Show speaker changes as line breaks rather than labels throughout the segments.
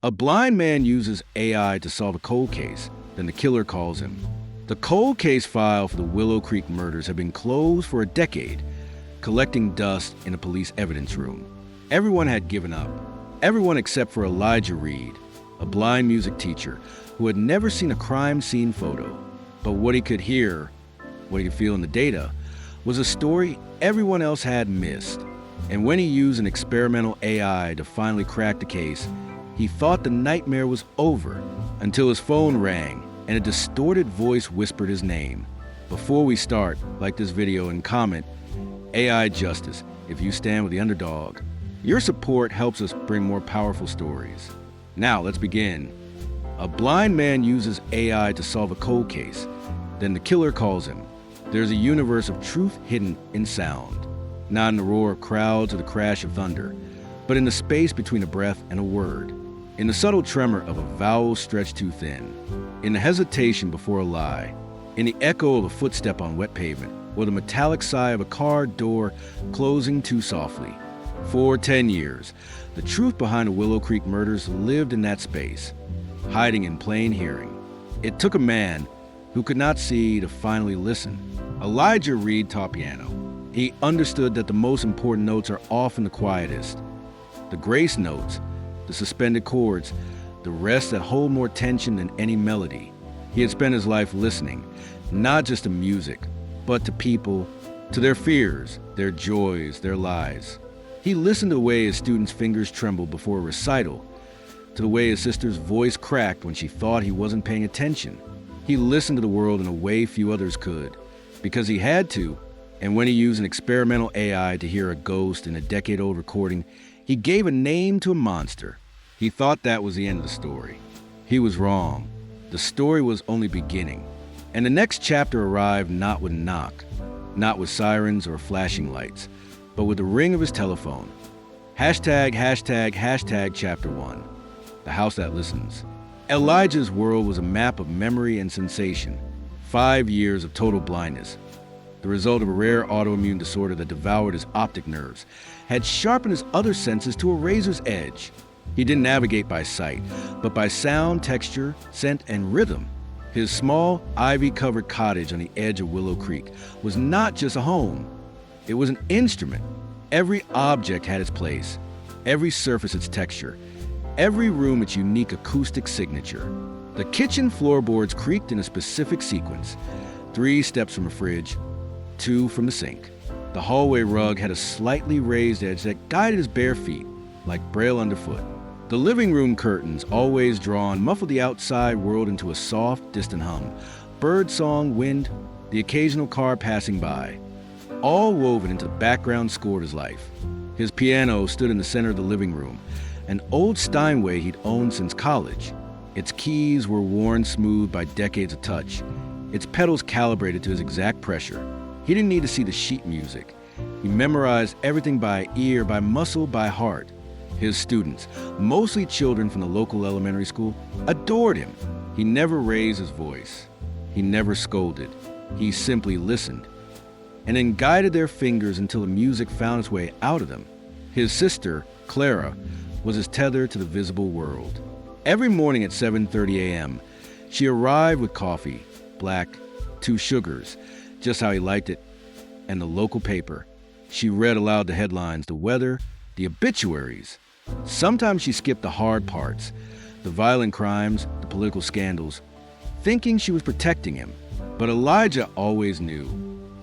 A blind man uses AI to solve a cold case, then the killer calls him. The cold case file for the Willow Creek murders had been closed for a decade, collecting dust in a police evidence room. Everyone had given up. Everyone except for Elijah Reed, a blind music teacher who had never seen a crime scene photo. But what he could hear, what he could feel in the data, was a story everyone else had missed. And when he used an experimental AI to finally crack the case, he thought the nightmare was over until his phone rang and a distorted voice whispered his name. Before we start, like this video and comment, AI Justice, if you stand with the underdog. Your support helps us bring more powerful stories. Now, let's begin. A blind man uses AI to solve a cold case. Then the killer calls him. There's a universe of truth hidden in sound, not in the roar of crowds or the crash of thunder, but in the space between a breath and a word, in the subtle tremor of a vowel stretched too thin, in the hesitation before a lie, in the echo of a footstep on wet pavement, or the metallic sigh of a car door closing too softly. For 10 years, the truth behind the Willow Creek murders lived in that space, hiding in plain hearing. It took a man who could not see to finally listen. Elijah Reed taught piano. He understood that the most important notes are often the quietest. The grace notes, the suspended chords, the rest that hold more tension than any melody. He had spent his life listening, not just to music, but to people, to their fears, their joys, their lies. He listened to the way his students' fingers trembled before a recital, to the way his sister's voice cracked when she thought he wasn't paying attention. He listened to the world in a way few others could, because he had to, and when he used an experimental AI to hear a ghost in a decade-old recording, he gave a name to a monster. He thought that was the end of the story. He was wrong. The story was only beginning. And the next chapter arrived not with a knock, not with sirens or flashing lights, but with the ring of his telephone. Hashtag, hashtag, hashtag chapter 1. The house that listens. Elijah's world was a map of memory and sensation. 5 years of total blindness, the result of a rare autoimmune disorder that devoured his optic nerves, had sharpened his other senses to a razor's edge. He didn't navigate by sight, but by sound, texture, scent, and rhythm. His small, ivy-covered cottage on the edge of Willow Creek was not just a home. It was an instrument. Every object had its place, every surface its texture, every room its unique acoustic signature. The kitchen floorboards creaked in a specific sequence. 3 steps from a fridge, 2 from the sink. The hallway rug had a slightly raised edge that guided his bare feet, like braille underfoot. The living room curtains, always drawn, muffled the outside world into a soft, distant hum. Bird song, wind, the occasional car passing by, all woven into the background score of his life. His piano stood in the center of the living room, an old Steinway he'd owned since college. Its keys were worn smooth by decades of touch, its pedals calibrated to his exact pressure. He didn't need to see the sheet music. He memorized everything by ear, by muscle, by heart. His students, mostly children from the local elementary school, adored him. He never raised his voice. He never scolded. He simply listened, and then guided their fingers until the music found its way out of them. His sister, Clara, was his tether to the visible world. Every morning at 7:30 a.m., she arrived with coffee, black, 2 sugars, just how he liked it, and the local paper. She read aloud the headlines, the weather, the obituaries. Sometimes she skipped the hard parts, the violent crimes, the political scandals, thinking she was protecting him. But Elijah always knew.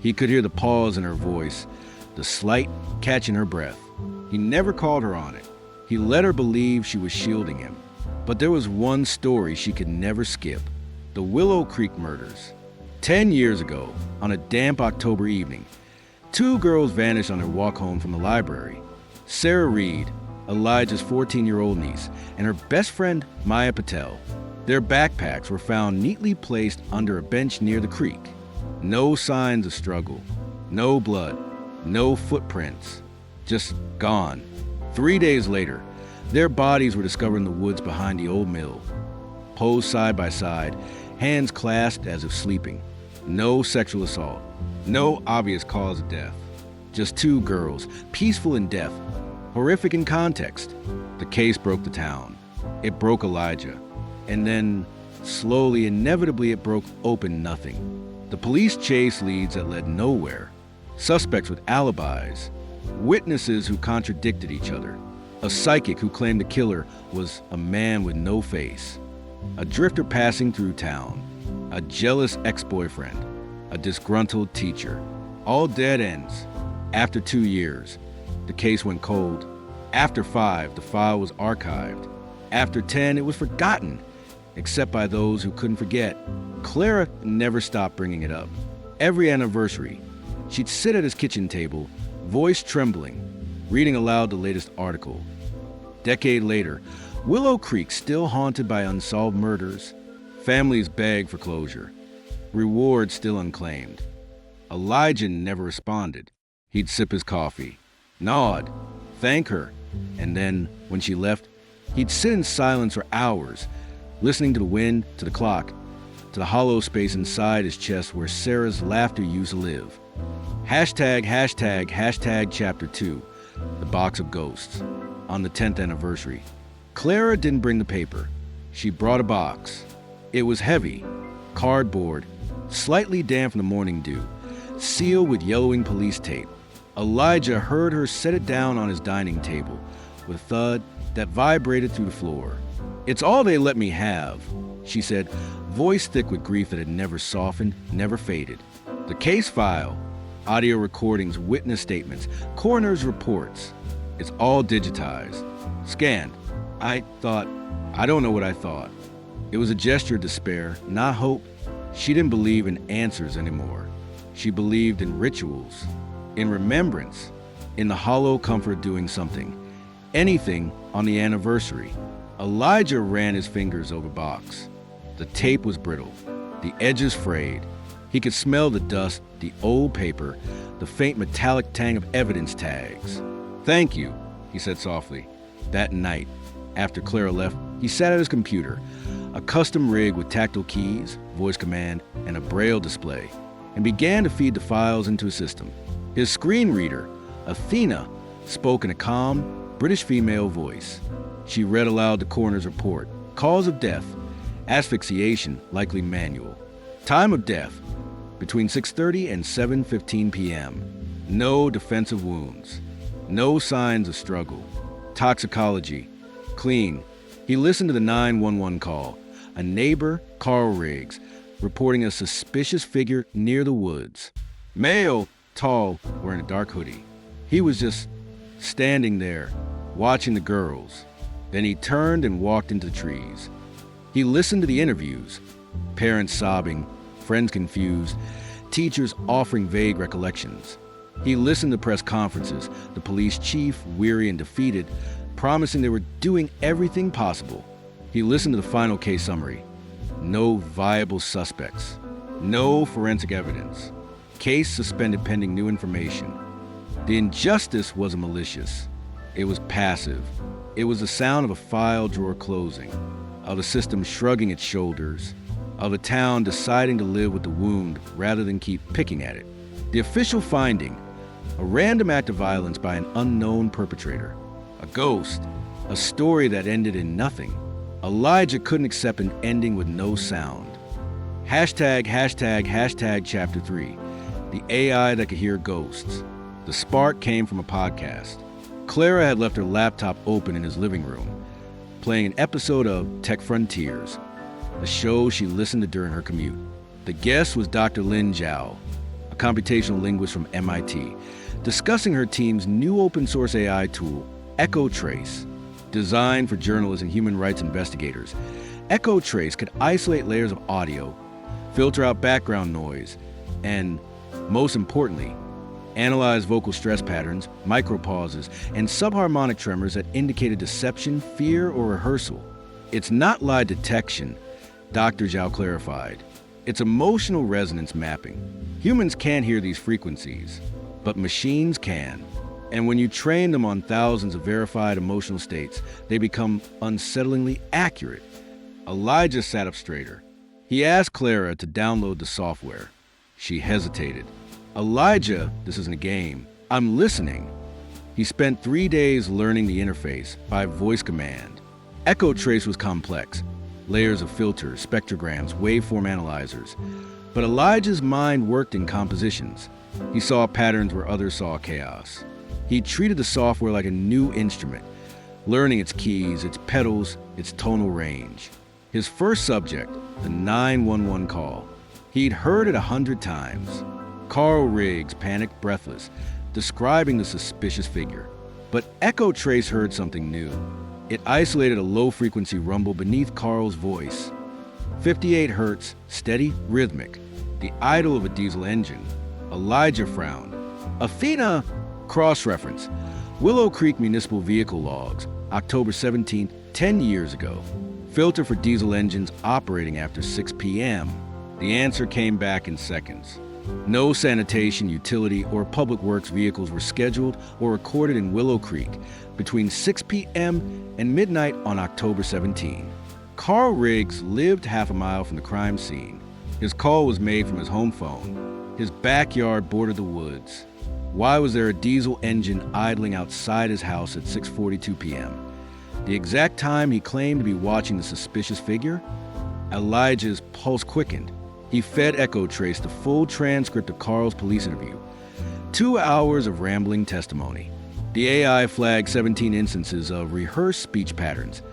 He could hear the pause in her voice, the slight catch in her breath. He never called her on it. He let her believe she was shielding him. But there was one story she could never skip: the Willow Creek murders. 10 years ago, on a damp October evening, 2 girls vanished on their walk home from the library. Sarah Reed, Elijah's 14-year-old niece, and her best friend, Maya Patel. Their backpacks were found neatly placed under a bench near the creek. No signs of struggle, no blood, no footprints, just gone. 3 days later, their bodies were discovered in the woods behind the old mill. Posed side by side, hands clasped as if sleeping. No sexual assault, no obvious cause of death. Just 2 girls, peaceful in death, horrific in context. The case broke the town. It broke Elijah. And then, slowly, inevitably, it broke open nothing. The police chased leads that led nowhere. Suspects with alibis. Witnesses who contradicted each other. A psychic who claimed the killer was a man with no face. A drifter passing through town. A jealous ex-boyfriend. A disgruntled teacher. All dead ends. After 2 years, the case went cold. After 5, the file was archived. After 10, it was forgotten, except by those who couldn't forget. Clara never stopped bringing it up. Every anniversary, she'd sit at his kitchen table, voice trembling, reading aloud the latest article. Decade later, Willow Creek still haunted by unsolved murders. Families begged for closure. Rewards still unclaimed. Elijah never responded. He'd sip his coffee, nod, thank her, and then, when she left, he'd sit in silence for hours, listening to the wind, to the clock, to the hollow space inside his chest where Sarah's laughter used to live. Hashtag chapter 2, the box of ghosts. On the 10th anniversary, Clara didn't bring the paper. She brought a box. It was heavy, cardboard, slightly damp from the morning dew, sealed with yellowing police tape. Elijah heard her set it down on his dining table with a thud that vibrated through the floor. "It's all they let me have," she said, voice thick with grief that had never softened, never faded. The case file, audio recordings, witness statements, coroner's reports. It's all digitized, scanned. I don't know what I thought. It was a gesture of despair, not hope. She didn't believe in answers anymore. She believed in rituals, in remembrance, in the hollow comfort of doing something, anything on the anniversary. Elijah ran his fingers over the box. The tape was brittle, the edges frayed. He could smell the dust, the old paper, the faint metallic tang of evidence tags. "Thank you," he said softly. That night, after Clara left, he sat at his computer, a custom rig with tactile keys, voice command, and a braille display, and began to feed the files into his system. His screen reader, Athena, spoke in a calm, British female voice. She read aloud the coroner's report. Cause of death, asphyxiation, likely manual. Time of death, between 6:30 and 7:15 p.m. No defensive wounds. No signs of struggle. Toxicology, clean. He listened to the 911 call. A neighbor, Carl Riggs, reporting a suspicious figure near the woods. Male, tall, wearing a dark hoodie. He was just standing there, watching the girls. Then he turned and walked into the trees. He listened to the interviews. Parents sobbing, friends confused, teachers offering vague recollections. He listened to press conferences, the police chief, weary and defeated, promising they were doing everything possible. He listened to the final case summary. No viable suspects. No forensic evidence. Case suspended pending new information. The injustice wasn't malicious. It was passive. It was the sound of a file drawer closing, of the system shrugging its shoulders, of a town deciding to live with the wound rather than keep picking at it. The official finding, a random act of violence by an unknown perpetrator. A ghost, a story that ended in nothing. Elijah couldn't accept an ending with no sound. Hashtag chapter 3, the AI that could hear ghosts. The spark came from a podcast. Clara had left her laptop open in his living room, playing an episode of Tech Frontiers, a show she listened to during her commute. The guest was Dr. Lin Zhao, a computational linguist from MIT, discussing her team's new open source AI tool, EchoTrace. Designed for journalists and human rights investigators, EchoTrace could isolate layers of audio, filter out background noise, and, most importantly, analyze vocal stress patterns, micropauses, and subharmonic tremors that indicated deception, fear, or rehearsal. It's not lie detection, Dr. Zhao clarified. It's emotional resonance mapping. Humans can't hear these frequencies, but machines can. And when you train them on thousands of verified emotional states, they become unsettlingly accurate. Elijah sat up straighter. He asked Clara to download the software. She hesitated. Elijah, this isn't a game. I'm listening. He spent 3 days learning the interface by voice command. Echo trace was complex, layers of filters, spectrograms, waveform analyzers. But Elijah's mind worked in compositions. He saw patterns where others saw chaos. He treated the software like a new instrument, learning its keys, its pedals, its tonal range. His first subject, the 911 call. He'd heard it 100 times. Carl Riggs panicked, breathless, describing the suspicious figure. But Echo Trace heard something new. It isolated a low-frequency rumble beneath Carl's voice. 58 hertz, steady, rhythmic, the idle of a diesel engine. Elijah frowned. Athena, cross-reference, Willow Creek Municipal Vehicle Logs, October 17, 10 years ago. Filter for diesel engines operating after 6 p.m. The answer came back in seconds. No sanitation, utility, or public works vehicles were scheduled or recorded in Willow Creek between 6 p.m. and midnight on October 17. Carl Riggs lived half a mile from the crime scene. His call was made from his home phone. His backyard bordered the woods. Why was there a diesel engine idling outside his house at 6:42 p.m.? The exact time he claimed to be watching the suspicious figure? Elijah's pulse quickened. He fed Echo Trace the full transcript of Carl's police interview. 2 hours of rambling testimony. The AI flagged 17 instances of rehearsed speech patterns,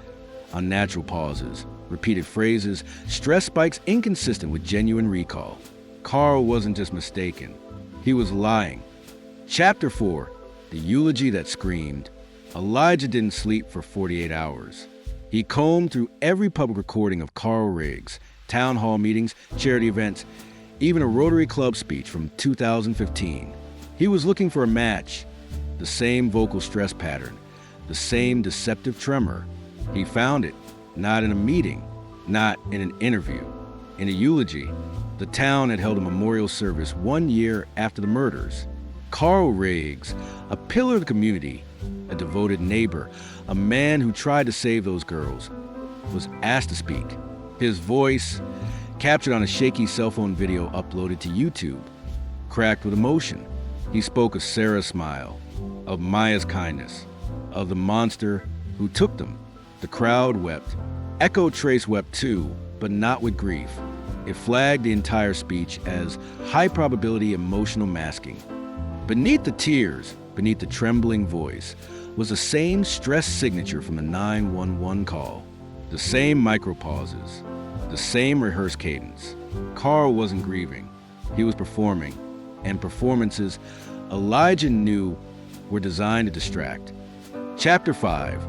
unnatural pauses, repeated phrases, stress spikes inconsistent with genuine recall. Carl wasn't just mistaken. He was lying. Chapter 4, The Eulogy That Screamed. Elijah didn't sleep for 48 hours. He combed through every public recording of Carl Riggs, town hall meetings, charity events, even a Rotary Club speech from 2015. He was looking for a match, the same vocal stress pattern, the same deceptive tremor. He found it, not in a meeting, not in an interview, in a eulogy. The town had held a memorial service 1 year after the murders. Carl Riggs, a pillar of the community, a devoted neighbor, a man who tried to save those girls, was asked to speak. His voice, captured on a shaky cell phone video uploaded to YouTube, cracked with emotion. He spoke of Sarah's smile, of Maya's kindness, of the monster who took them. The crowd wept. Echo Trace wept too, but not with grief. It flagged the entire speech as high-probability emotional masking. Beneath the tears, beneath the trembling voice, was the same stress signature from the 911 call. The same micropauses, the same rehearsed cadence. Carl wasn't grieving. He was performing. And performances, Elijah knew, were designed to distract. Chapter 5,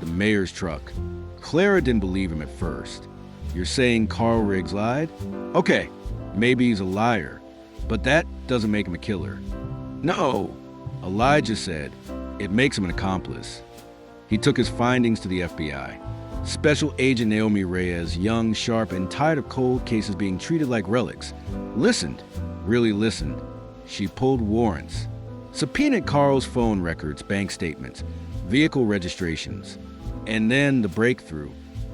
The Mayor's Truck. Clara didn't believe him at first. You're saying Carl Riggs lied? Okay, maybe he's a liar, but that doesn't make him a killer. No, Elijah said, it makes him an accomplice. He took his findings to the FBI. Special Agent Naomi Reyes, young, sharp, and tired of cold cases being treated like relics, listened, really listened. She pulled warrants, subpoenaed Carl's phone records, bank statements, vehicle registrations. And then the breakthrough.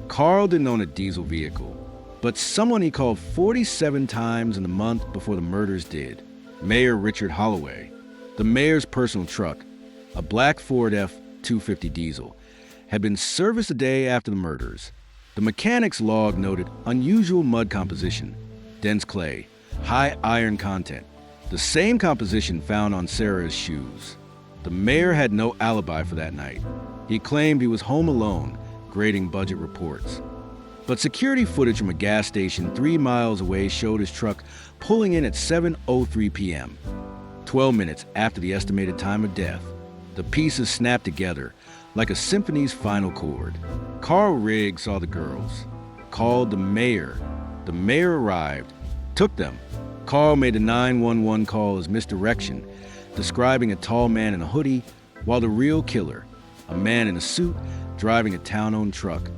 Carl didn't own a diesel vehicle, but someone he called 47 times in the month before the murders did. Mayor Richard Holloway. The mayor's personal truck, a black Ford F-250 diesel, had been serviced a day after the murders. The mechanic's log noted unusual mud composition, dense clay, high iron content, the same composition found on Sarah's shoes. The mayor had no alibi for that night. He claimed he was home alone, grading budget reports. But security footage from a gas station 3 miles away showed his truck pulling in at 7:03 p.m., 12 minutes after the estimated time of death. The pieces snapped together like a symphony's final chord. Carl Riggs saw the girls, called the mayor. The mayor arrived, took them. Carl made a 911 call as misdirection, describing a tall man in a hoodie, while the real killer, a man in a suit driving a town-owned truck,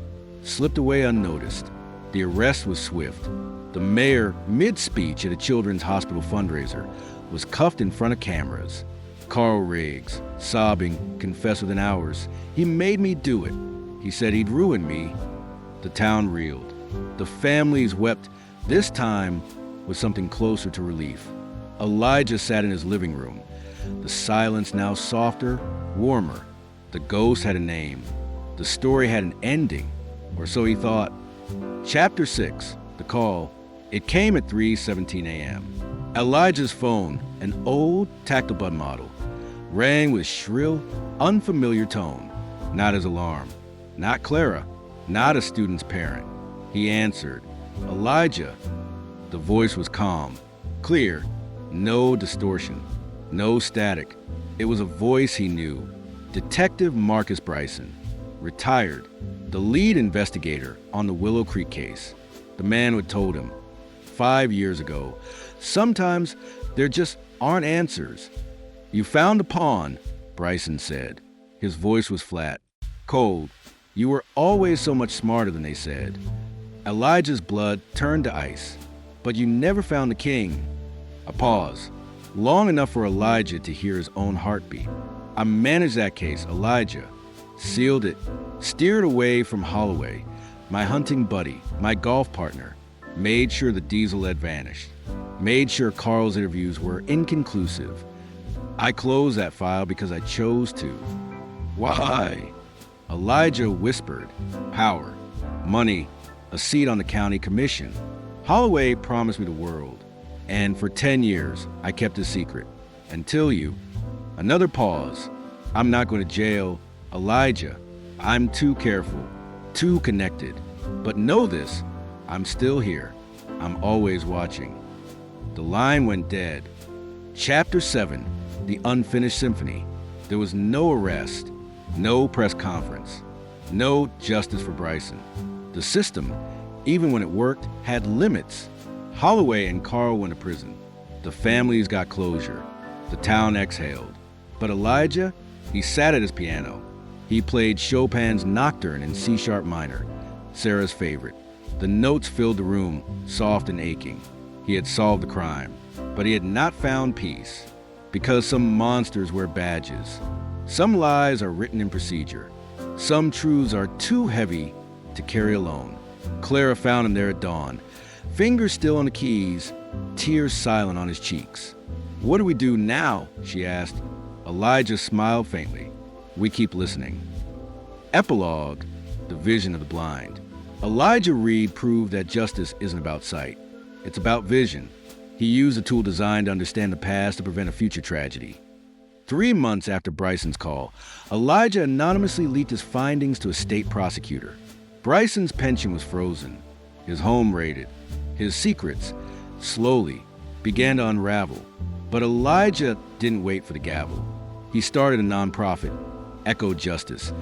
slipped away unnoticed. The arrest was swift. The mayor, mid-speech at a children's hospital fundraiser, was cuffed in front of cameras. Carl Riggs, sobbing, confessed within hours. He made me do it. He said he'd ruined me. The town reeled. The families wept, this time with something closer to relief. Elijah sat in his living room. The silence now softer, warmer. The ghost had a name. The story had an ending. Or so he thought. Chapter 6, The Call. It came at 3:17 a.m. Elijah's phone, an old tactile model, rang with shrill, unfamiliar tone. Not his alarm. Not Clara. Not a student's parent. He answered. Elijah. The voice was calm, clear, no distortion, no static. It was a voice he knew. Detective Marcus Bryson, retired, the lead investigator on the Willow Creek case. The man had told him 5 years ago, sometimes there just aren't answers. You found the pawn, Bryson said. His voice was flat, cold. You were always so much smarter than they said. Elijah's blood turned to ice. But you never found the king. A pause, long enough for Elijah to hear his own heartbeat. I managed that case, Elijah. Sealed it, steered away from Holloway, my hunting buddy, my golf partner. Made sure the diesel had vanished. Made sure Carl's interviews were inconclusive. I closed that file because I chose to. Why? Elijah whispered. Power, money, a seat on the county commission. Holloway promised me the world, and for 10 years, I kept it secret. Until you. Another pause. I'm not going to jail. Elijah, I'm too careful, too connected. But know this, I'm still here. I'm always watching. The line went dead. Chapter 7, The Unfinished Symphony. There was no arrest, no press conference, no justice for Bryson. The system, even when it worked, had limits. Holloway and Carl went to prison. The families got closure. The town exhaled. But Elijah, he sat at his piano. He played Chopin's Nocturne in C-sharp minor, Sarah's favorite. The notes filled the room, soft and aching. He had solved the crime, but he had not found peace. Because some monsters wear badges. Some lies are written in procedure. Some truths are too heavy to carry alone. Clara found him there at dawn, fingers still on the keys, tears silent on his cheeks. What do we do now? She asked. Elijah smiled faintly. We keep listening. Epilogue, The Vision of the Blind. Elijah Reed proved that justice isn't about sight. It's about vision. He used a tool designed to understand the past to prevent a future tragedy. 3 months after Bryson's call, Elijah anonymously leaked his findings to a state prosecutor. Bryson's pension was frozen, his home raided. His secrets, slowly, began to unravel. But Elijah didn't wait for the gavel. He started a nonprofit, Echo Justice,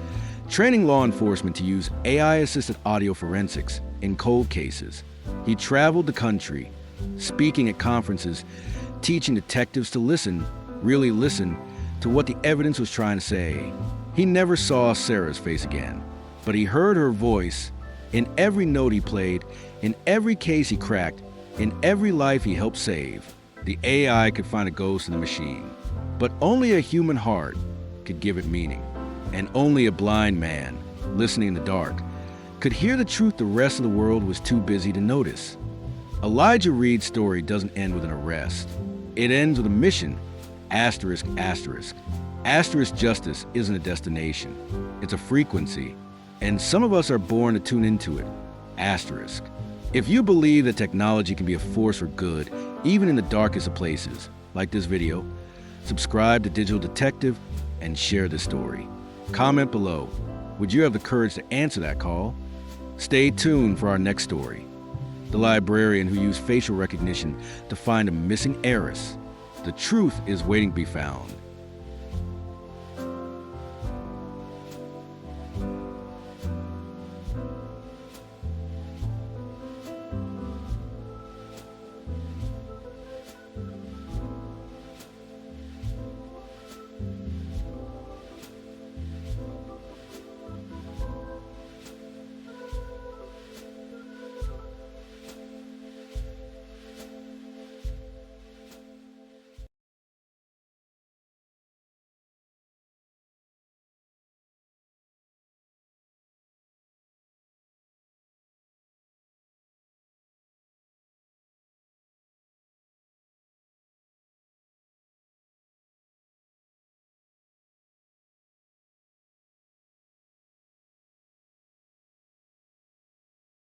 training law enforcement to use AI-assisted audio forensics in cold cases. He traveled the country, speaking at conferences, teaching detectives to listen, really listen, to what the evidence was trying to say. He never saw Sarah's face again, but he heard her voice in every note he played, in every case he cracked, in every life he helped save. The AI could find a ghost in the machine, but only a human heart could give it meaning. And only a blind man, listening in the dark, could hear the truth the rest of the world was too busy to notice. Elijah Reed's story doesn't end with an arrest. It ends with a mission, asterisk, asterisk. Asterisk justice isn't a destination. It's a frequency, and some of us are born to tune into it, asterisk. If you believe that technology can be a force for good, even in the darkest of places, like this video, subscribe to Digital Detective and share this story. Comment below. Would you have the courage to answer that call? Stay tuned for our next story. The librarian who used facial recognition to find a missing heiress. The truth is waiting to be found.